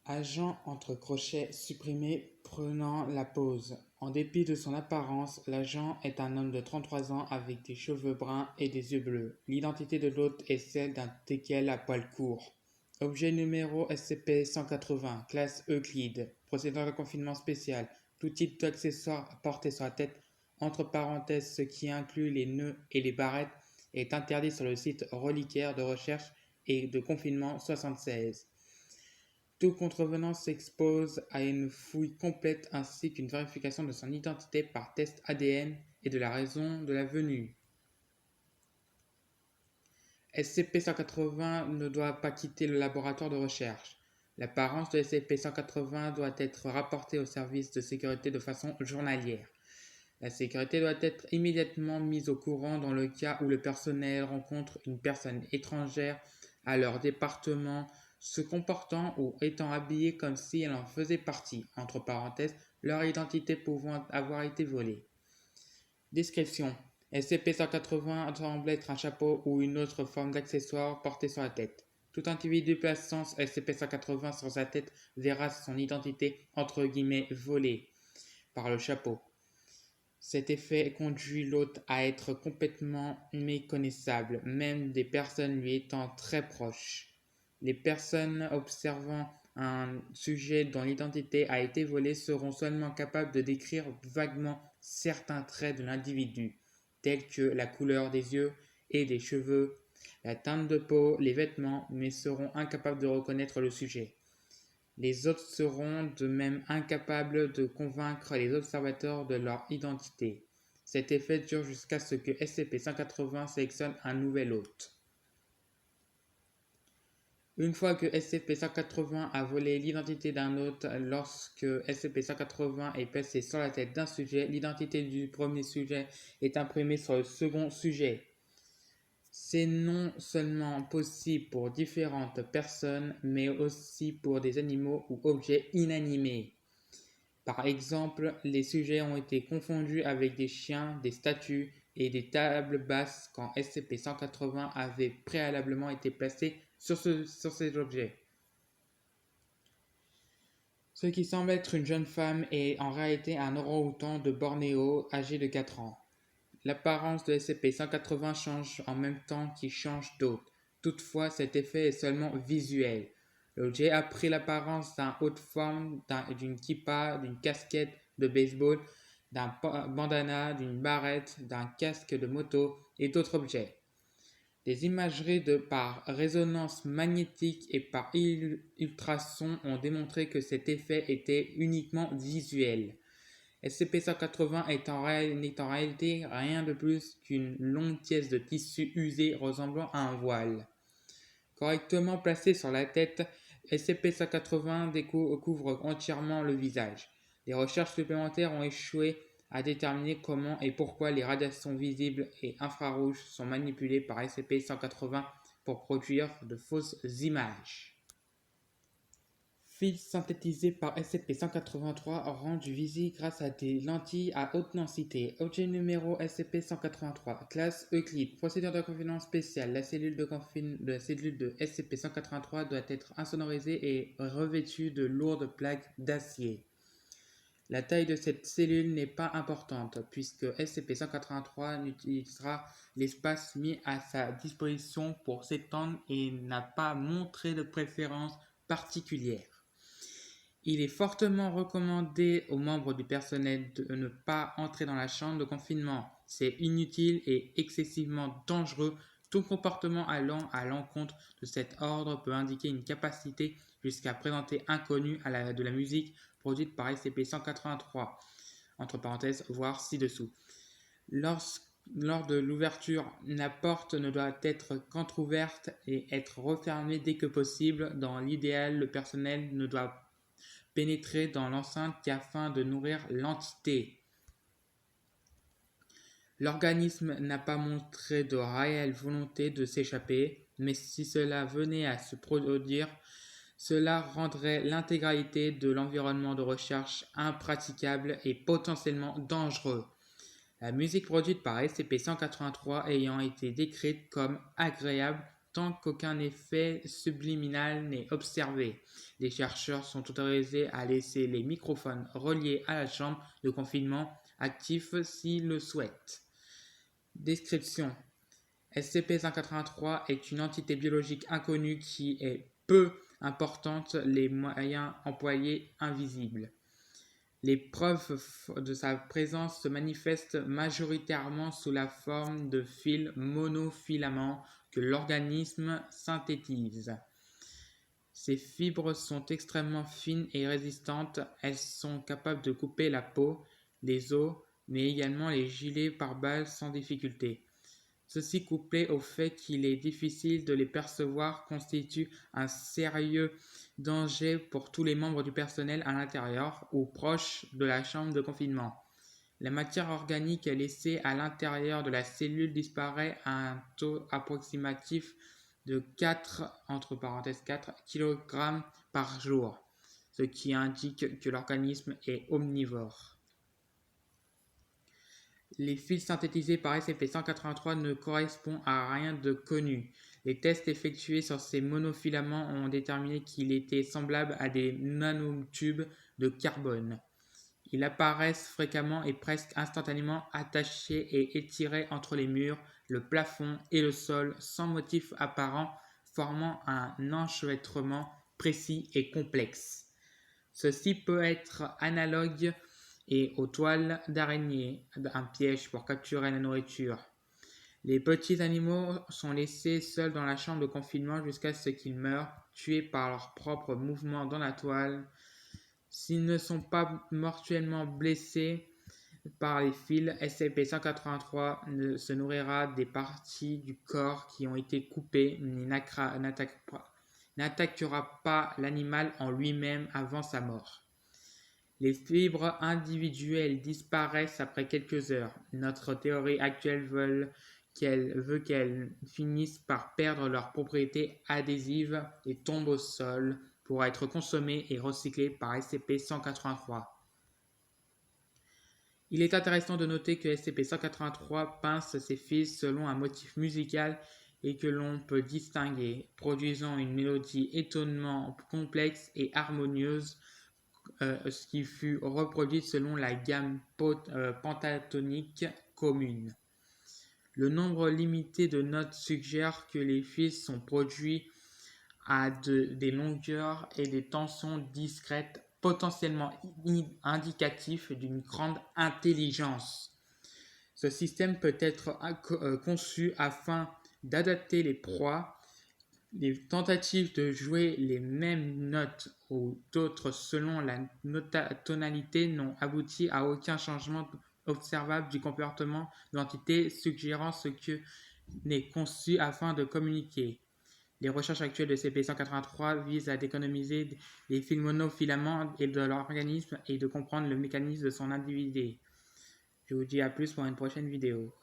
Agent entre crochets supprimé prenant la pose. En dépit de son apparence, l'agent est un homme de 33 ans avec des cheveux bruns et des yeux bleus. L'identité de l'hôte est celle d'un teckel à poils courts. Objet numéro SCP-180, classe Euclide. Procédure de confinement spécial. Tout type d'accessoire porté sur la tête, entre parenthèses ce qui inclut les nœuds et les barrettes, est interdit sur le site reliquaire de recherche et de confinement 76. Tout contrevenant s'expose à une fouille complète ainsi qu'une vérification de son identité par test ADN et de la raison de la venue. SCP-180 ne doit pas quitter le laboratoire de recherche. L'apparence de SCP-180 doit être rapportée au service de sécurité de façon journalière. La sécurité doit être immédiatement mise au courant dans le cas où le personnel rencontre une personne étrangère à leur département se comportant ou étant habillée comme si elle en faisait partie, entre parenthèses, leur identité pouvant avoir été volée. Description: SCP-180 semble être un chapeau ou une autre forme d'accessoire porté sur la tête. Tout individu plaçant SCP-180 sur sa tête verra son identité entre guillemets volée par le chapeau. Cet effet conduit l'hôte à être complètement méconnaissable, même des personnes lui étant très proches. Les personnes observant un sujet dont l'identité a été volée seront seulement capables de décrire vaguement certains traits de l'individu, tels que la couleur des yeux et des cheveux, la teinte de peau, les vêtements, mais seront incapables de reconnaître le sujet. Les autres seront de même incapables de convaincre les observateurs de leur identité. Cet effet dure jusqu'à ce que SCP-180 sélectionne un nouvel hôte. Une fois que SCP-180 a volé l'identité d'un hôte, lorsque SCP-180 est placé sur la tête d'un sujet, l'identité du premier sujet est imprimée sur le second sujet. C'est non seulement possible pour différentes personnes, mais aussi pour des animaux ou objets inanimés. Par exemple, les sujets ont été confondus avec des chiens, des statues et des tables basses quand SCP-180 avait préalablement été placé sur ces objets. Ce qui semble être une jeune femme est en réalité un orang-outan de Bornéo âgé de 4 ans. L'apparence de SCP-180 change en même temps qu'il change d'hôte. Toutefois, cet effet est seulement visuel. L'objet a pris l'apparence d'un haut de forme, d'une kippa, d'une casquette de baseball, d'un bandana, d'une barrette, d'un casque de moto et d'autres objets. Des imageries par résonance magnétique et par ultrasons ont démontré que cet effet était uniquement visuel. SCP-180 n'est en réalité rien de plus qu'une longue pièce de tissu usé ressemblant à un voile. Correctement placé sur la tête, SCP-180 couvre entièrement le visage. Des recherches supplémentaires ont échoué à déterminer comment et pourquoi les radiations visibles et infrarouges sont manipulées par SCP-180 pour produire de fausses images. Fils synthétisé par SCP-183 rendu visible grâce à des lentilles à haute densité. Objet numéro SCP-183, classe Euclide. Procédure de confinement spéciale. La cellule de SCP-183 doit être insonorisée et revêtue de lourdes plaques d'acier. La taille de cette cellule n'est pas importante puisque SCP-183 utilisera l'espace mis à sa disposition pour s'étendre et n'a pas montré de préférence particulière. Il est fortement recommandé aux membres du personnel de ne pas entrer dans la chambre de confinement. C'est inutile et excessivement dangereux. Tout comportement allant à l'encontre de cet ordre peut indiquer une capacité jusqu'à présenter inconnue de la musique produite par SCP-183, entre parenthèses, voir ci-dessous. Lors de l'ouverture, la porte ne doit être qu'entrouverte et être refermée dès que possible. Dans l'idéal, le personnel ne doit pénétrer dans l'enceinte qu'afin de nourrir l'entité. L'organisme n'a pas montré de réelle volonté de s'échapper, mais si cela venait à se produire, cela rendrait l'intégralité de l'environnement de recherche impraticable et potentiellement dangereux. La musique produite par SCP-183 ayant été décrite comme agréable tant qu'aucun effet subliminal n'est observé. Les chercheurs sont autorisés à laisser les microphones reliés à la chambre de confinement actifs s'ils le souhaitent. Description. SCP-183 est une entité biologique inconnue qui est peu importante, les moyens employés invisibles. Les preuves de sa présence se manifestent majoritairement sous la forme de fils monofilaments que l'organisme synthétise. Ces fibres sont extrêmement fines et résistantes. Elles sont capables de couper la peau, les os, mais également les gilets pare-balles sans difficulté. Ceci, couplé au fait qu'il est difficile de les percevoir, constitue un sérieux danger pour tous les membres du personnel à l'intérieur ou proche de la chambre de confinement. La matière organique laissée à l'intérieur de la cellule disparaît à un taux approximatif de 4 kg par jour, ce qui indique que l'organisme est omnivore. Les fils synthétisés par SCP-183 ne correspondent à rien de connu. Les tests effectués sur ces monofilaments ont déterminé qu'ils étaient semblables à des nanotubes de carbone. Ils apparaissent fréquemment et presque instantanément attachés et étirés entre les murs, le plafond et le sol sans motif apparent, formant un enchevêtrement précis et complexe. Ceci peut être analogue et aux toiles d'araignée, un piège pour capturer la nourriture. Les petits animaux sont laissés seuls dans la chambre de confinement jusqu'à ce qu'ils meurent, tués par leurs propres mouvements dans la toile. S'ils ne sont pas mortellement blessés par les fils, SCP-183 se nourrira des parties du corps qui ont été coupées, mais n'attaquera pas l'animal en lui-même avant sa mort. Les fibres individuelles disparaissent après quelques heures. Notre théorie actuelle veut qu'elles finissent par perdre leurs propriétés adhésives et tombent au sol pour être consommées et recyclées par SCP-183. Il est intéressant de noter que SCP-183 pince ses fils selon un motif musical et que l'on peut distinguer, produisant une mélodie étonnamment complexe et harmonieuse, ce qui fut reproduit selon la gamme pentatonique commune. Le nombre limité de notes suggère que les fils sont produits à des longueurs et des tensions discrètes, potentiellement indicatifs d'une grande intelligence. Ce système peut être conçu afin d'adapter les proies. Les tentatives de jouer les mêmes notes ou d'autres selon la tonalité n'ont abouti à aucun changement observable du comportement de l'entité, suggérant ce que n'est conçu afin de communiquer. Les recherches actuelles de SCP-183 visent à d'économiser les fils monofilaments et de l'organisme et de comprendre le mécanisme de son individu. Je vous dis à plus pour une prochaine vidéo.